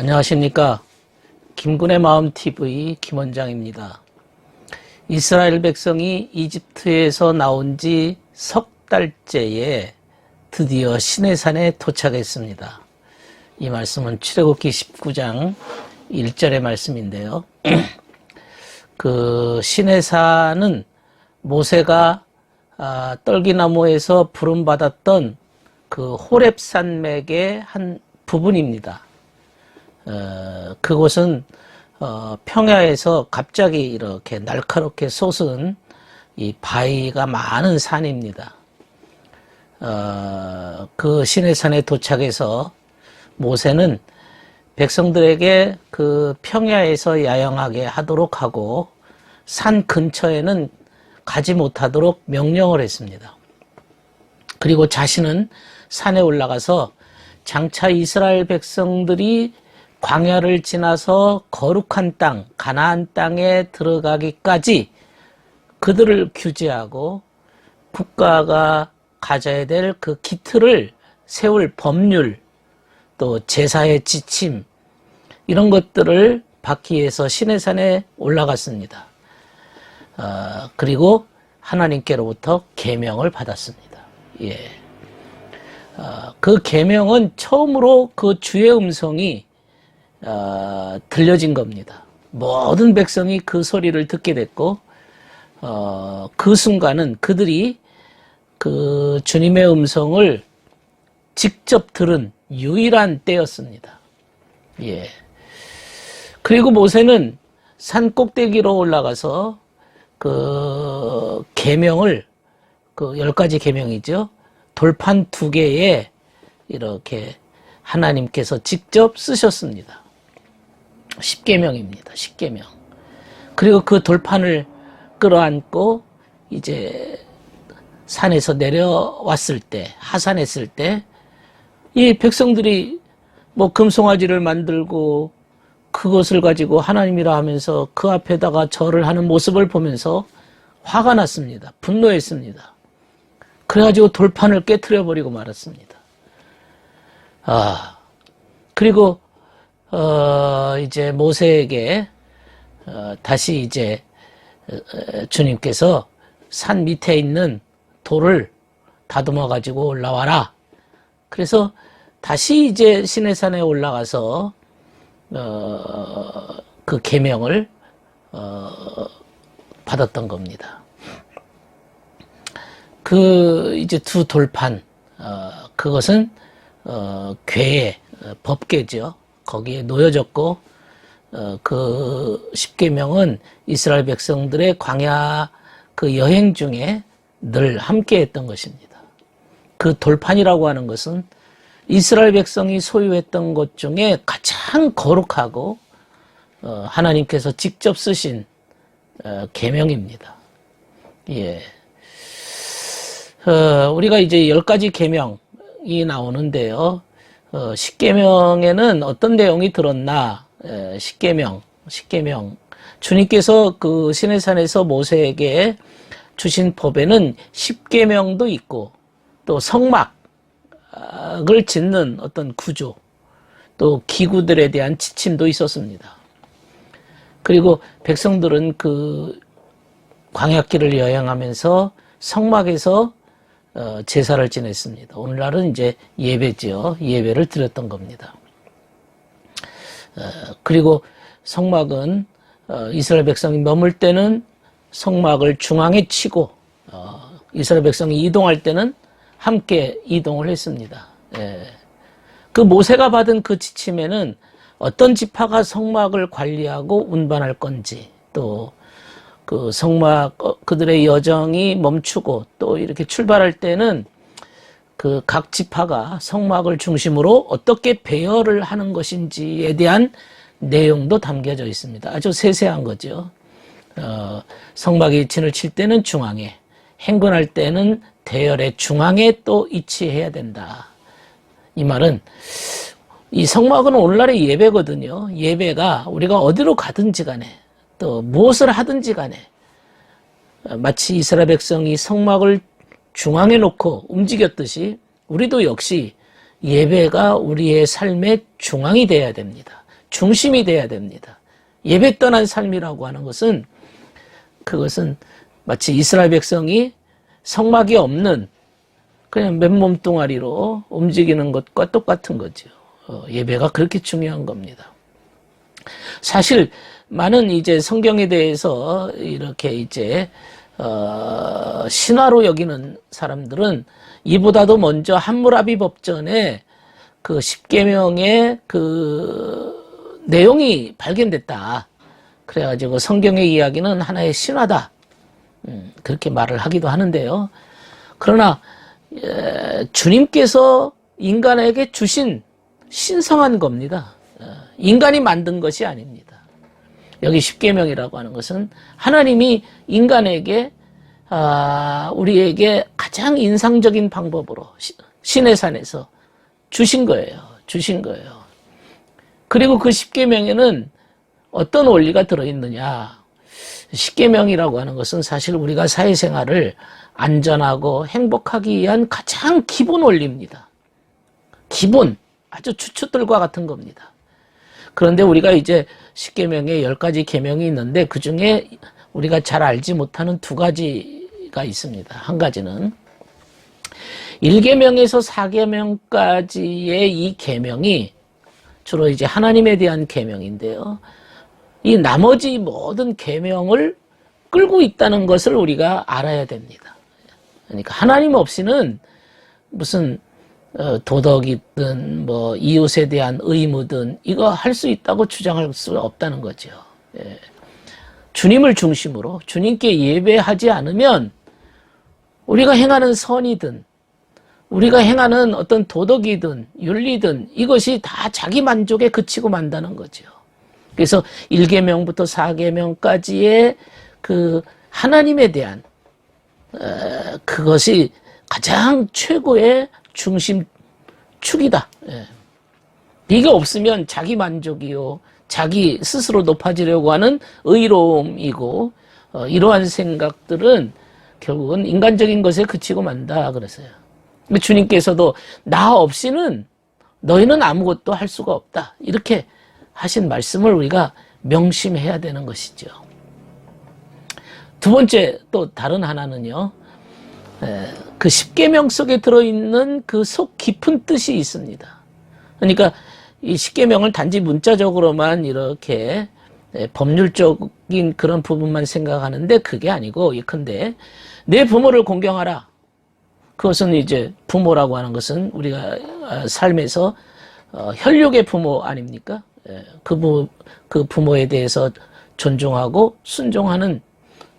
안녕하십니까. 김군의 마음TV 김원장입니다. 이스라엘 백성이 이집트에서 나온 지 석 달째에 드디어 시내산에 도착했습니다. 이 말씀은 출애굽기 19장 1절의 말씀인데요. 그 시내산은 모세가 떨기나무에서 부름받았던 그 호렙산맥의 한 부분입니다. 그곳은 평야에서 갑자기 이렇게 날카롭게 솟은 이 바위가 많은 산입니다. 그 시내산에 도착해서 모세는 백성들에게 그 평야에서 야영하게 하도록 하고 산 근처에는 가지 못하도록 명령을 했습니다. 그리고 자신은 산에 올라가서 장차 이스라엘 백성들이 광야를 지나서 거룩한 땅, 가나안 땅에 들어가기까지 그들을 규제하고 국가가 가져야 될 그 기틀을 세울 법률, 또 제사의 지침, 이런 것들을 받기 위해서 시내산에 올라갔습니다. 그리고 하나님께로부터 계명을 받았습니다. 예. 그 계명은 처음으로 그 주의 음성이 들려진 겁니다. 모든 백성이 그 소리를 듣게 됐고, 그 순간은 그들이 그 주님의 음성을 직접 들은 유일한 때였습니다. 예. 그리고 모세는 산 꼭대기로 올라가서 그 계명을, 그 10가지 계명이죠. 돌판 2개에 이렇게 하나님께서 직접 쓰셨습니다. 10계명입니다. 10계명. 그리고 그 돌판을 끌어안고 이제 산에서 내려왔을 때, 하산했을 때, 이 백성들이 뭐 금송아지를 만들고 그것을 가지고 하나님이라 하면서 그 앞에다가 절을 하는 모습을 보면서 화가 났습니다. 분노했습니다. 그래가지고 돌판을 깨트려 버리고 말았습니다. 그리고 이제 모세에게 다시 이제 주님께서 산 밑에 있는 돌을 다듬어 가지고 올라와라. 그래서 다시 이제 시내산에 올라가서 그 계명을 받았던 겁니다. 그 이제 두 돌판, 그것은 궤에, 법궤죠. 거기에 놓여졌고, 그 10계명은 이스라엘 백성들의 광야 그 여행 중에 늘 함께 했던 것입니다. 그 돌판이라고 하는 것은 이스라엘 백성이 소유했던 것 중에 가장 거룩하고 하나님께서 직접 쓰신 계명입니다. 예. 우리가 이제 10가지 계명이 나오는데요. 10계명에는 어떤 내용이 들었나? 10계명. 주님께서 그 시내산에서 모세에게 주신 법에는 10계명도 있고, 또 성막을 짓는 어떤 구조, 또 기구들에 대한 지침도 있었습니다. 그리고 백성들은 그 광야길을 여행하면서 성막에서 제사를 지냈습니다. 오늘날은 이제 예배죠. 예배를 드렸던 겁니다. 그리고 성막은 이스라엘 백성이 머물 때는 성막을 중앙에 치고 이스라엘 백성이 이동할 때는 함께 이동을 했습니다. 예. 그 모세가 받은 그 지침에는 어떤 지파가 성막을 관리하고 운반할 건지, 또 그 성막 그들의 여정이 멈추고 또 이렇게 출발할 때는 그 각 지파가 성막을 중심으로 어떻게 배열을 하는 것인지에 대한 내용도 담겨져 있습니다. 아주 세세한 거죠. 성막이 진을 칠 때는 중앙에, 행군할 때는 대열의 중앙에 또 위치해야 된다. 이 말은 이 성막은 오늘날의 예배거든요. 예배가 우리가 어디로 가든지 간에, 또 무엇을 하든지 간에, 마치 이스라엘 백성이 성막을 중앙에 놓고 움직였듯이 우리도 역시 예배가 우리의 삶의 중앙이 되어야 됩니다. 중심이 돼야 됩니다. 예배 떠난 삶이라고 하는 것은 그것은 마치 이스라엘 백성이 성막이 없는 그냥 맨몸 뚱아리로 움직이는 것과 똑같은 거죠. 예배가 그렇게 중요한 겁니다. 사실 많은 이제 성경에 대해서 이렇게 이제 신화로 여기는 사람들은 이보다도 먼저 함무라비 법전에 그 십계명의 그 내용이 발견됐다. 그래가지고 성경의 이야기는 하나의 신화다. 그렇게 말을 하기도 하는데요. 그러나 주님께서 인간에게 주신 신성한 겁니다. 인간이 만든 것이 아닙니다. 여기 십계명이라고 하는 것은 하나님이 인간에게 우리에게 가장 인상적인 방법으로 시내산에서 주신 거예요. 그리고 그 십계명에는 어떤 원리가 들어있느냐. 십계명이라고 하는 것은 사실 우리가 사회생활을 안전하고 행복하기 위한 가장 기본 원리입니다. 기본, 아주 추추들과 같은 겁니다. 그런데 우리가 이제 십계명에 10가지 계명이 있는데 그중에 우리가 잘 알지 못하는 2가지가 있습니다. 한 가지는 1계명에서 4계명까지의 이 계명이 주로 이제 하나님에 대한 계명인데요. 이 나머지 모든 계명을 끌고 있다는 것을 우리가 알아야 됩니다. 그러니까 하나님 없이는 무슨 도덕이든 뭐 이웃에 대한 의무든 이거 할 수 있다고 주장할 수 없다는 거죠. 예. 주님을 중심으로 주님께 예배하지 않으면 우리가 행하는 선이든 우리가 행하는 어떤 도덕이든 윤리든 이것이 다 자기 만족에 그치고 만다는 거죠. 그래서 1계명부터 4계명까지의 그 하나님에 대한 그것이 가장 최고의 중심축이다. 이게 없으면 자기 만족이요, 자기 스스로 높아지려고 하는 의로움이고 이러한 생각들은 결국은 인간적인 것에 그치고 만다 그랬어요. 주님께서도 나 없이는 너희는 아무것도 할 수가 없다 이렇게 하신 말씀을 우리가 명심해야 되는 것이죠. 2번째 또 다른 하나는요. 그 십계명 속에 들어있는 그 속 깊은 뜻이 있습니다. 그러니까 이 십계명을 단지 문자적으로만 이렇게 법률적인 그런 부분만 생각하는데 그게 아니고 예컨대 내 부모를 공경하라. 그것은 이제 부모라고 하는 것은 우리가 삶에서 혈육의 부모 아닙니까? 그 부모에 대해서 존중하고 순종하는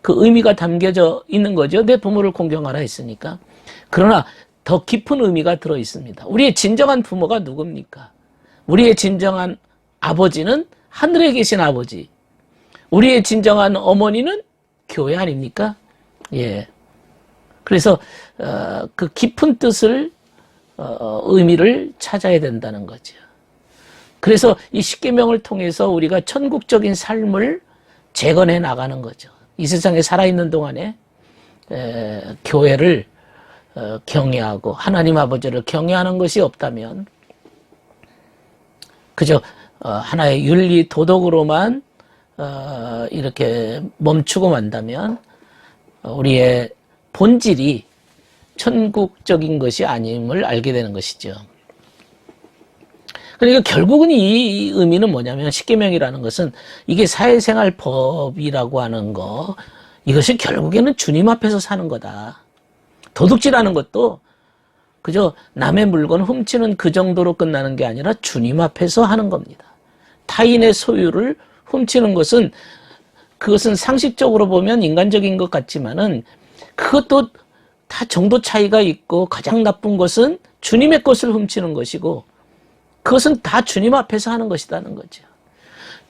그 의미가 담겨져 있는 거죠. 내 부모를 공경하라 했으니까. 그러나 더 깊은 의미가 들어 있습니다. 우리의 진정한 부모가 누굽니까? 우리의 진정한 아버지는 하늘에 계신 아버지. 우리의 진정한 어머니는 교회 아닙니까? 예. 그래서 그 깊은 뜻을 의미를 찾아야 된다는 거죠. 그래서 이 십계명을 통해서 우리가 천국적인 삶을 재건해 나가는 거죠. 이 세상에 살아있는 동안에 교회를 경외하고 하나님 아버지를 경외하는 것이 없다면 그저 하나의 윤리 도덕으로만 이렇게 멈추고 만다면 우리의 본질이 천국적인 것이 아님을 알게 되는 것이죠. 그러니까 결국은 이 의미는 뭐냐면 십계명이라는 것은 이게 사회생활 법이라고 하는 거 이것이 결국에는 주님 앞에서 사는 거다. 도둑질하는 것도 그저 남의 물건 훔치는 그 정도로 끝나는 게 아니라 주님 앞에서 하는 겁니다. 타인의 소유를 훔치는 것은 그것은 상식적으로 보면 인간적인 것 같지만은 그것도 다 정도 차이가 있고 가장 나쁜 것은 주님의 것을 훔치는 것이고 그것은 다 주님 앞에서 하는 것이라는 거죠.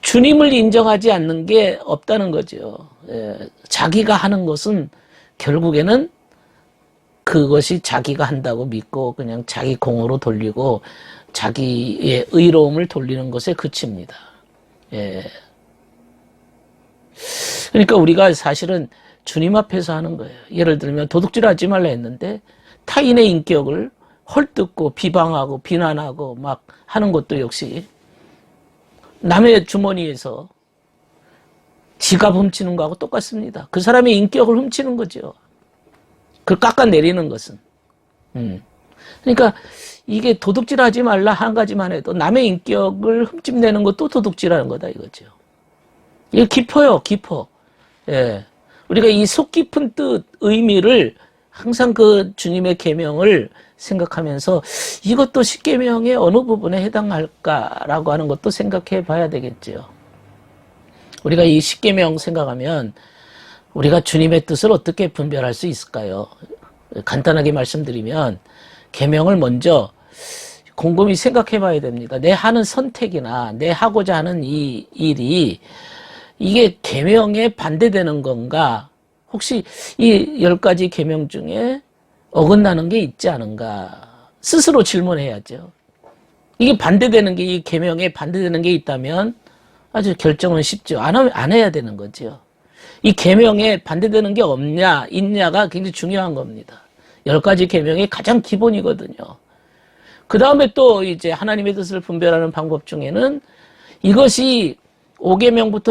주님을 인정하지 않는 게 없다는 거죠. 자기가 하는 것은 결국에는 그것이 자기가 한다고 믿고 그냥 자기 공으로 돌리고 자기의 의로움을 돌리는 것에 그칩니다. 그러니까 우리가 사실은 주님 앞에서 하는 거예요. 예를 들면 도둑질하지 말라 했는데 타인의 인격을 헐뜯고 비방하고 비난하고 막 하는 것도 역시 남의 주머니에서 지갑 훔치는 거하고 똑같습니다. 그 사람의 인격을 훔치는 거죠. 그걸 깎아내리는 것은. 그러니까 이게 도둑질하지 말라 한 가지만 해도 남의 인격을 흠집내는 것도 도둑질하는 거다 이거죠. 이게 깊어요, 깊어. 예. 우리가 이 속 깊은 뜻, 의미를 항상 그 주님의 계명을 생각하면서 이것도 십계명의 어느 부분에 해당할까라고 하는 것도 생각해 봐야 되겠죠. 우리가 이 십계명 생각하면 우리가 주님의 뜻을 어떻게 분별할 수 있을까요? 간단하게 말씀드리면 계명을 먼저 곰곰이 생각해 봐야 됩니다. 내 하는 선택이나 내 하고자 하는 이 일이 이게 계명에 반대되는 건가? 혹시 이 10가지 계명 중에 어긋나는 게 있지 않은가? 스스로 질문해야죠. 이게 반대되는 게, 이 계명에 반대되는 게 있다면 아주 결정은 쉽죠. 안 해야 되는 거죠. 이 계명에 반대되는 게 없냐, 있냐가 굉장히 중요한 겁니다. 10가지 계명이 가장 기본이거든요. 그 다음에 또 이제 하나님의 뜻을 분별하는 방법 중에는 이것이 5계명부터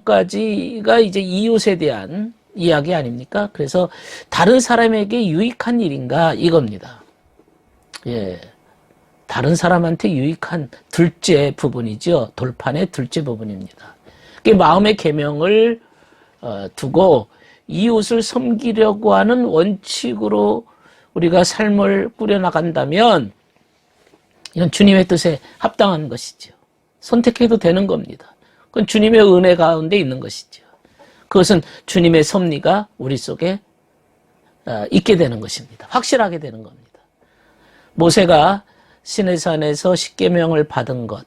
10계명까지가 이제 이웃에 대한 이야기 아닙니까? 그래서 다른 사람에게 유익한 일인가 이겁니다. 예. 다른 사람한테 유익한 둘째 부분이죠. 돌판의 둘째 부분입니다. 마음의 계명을 두고 이웃을 섬기려고 하는 원칙으로 우리가 삶을 꾸려나간다면 이건 주님의 뜻에 합당한 것이죠. 선택해도 되는 겁니다. 그건 주님의 은혜 가운데 있는 것이죠. 그것은 주님의 섭리가 우리 속에 있게 되는 것입니다. 확실하게 되는 겁니다. 모세가 시내산에서 십계명을 받은 것,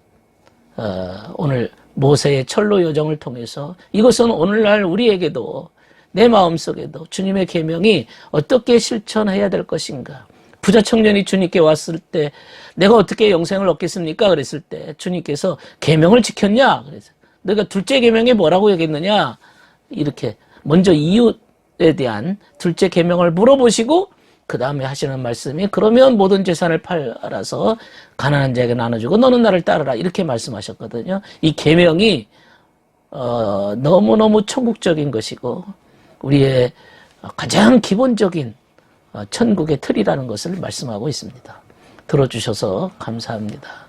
오늘 모세의 철로 여정을 통해서 이것은 오늘날 우리에게도 내 마음속에도 주님의 계명이 어떻게 실천해야 될 것인가. 부자 청년이 주님께 왔을 때 내가 어떻게 영생을 얻겠습니까? 그랬을 때 주님께서 계명을 지켰냐? 그래서 너가 둘째 계명이 뭐라고 얘기했느냐? 이렇게 먼저 이웃에 대한 둘째 계명을 물어보시고 그 다음에 하시는 말씀이 그러면 모든 재산을 팔아서 가난한 자에게 나눠주고 너는 나를 따르라 이렇게 말씀하셨거든요. 이 계명이 너무너무 천국적인 것이고 우리의 가장 기본적인 천국의 틀이라는 것을 말씀하고 있습니다. 들어주셔서 감사합니다.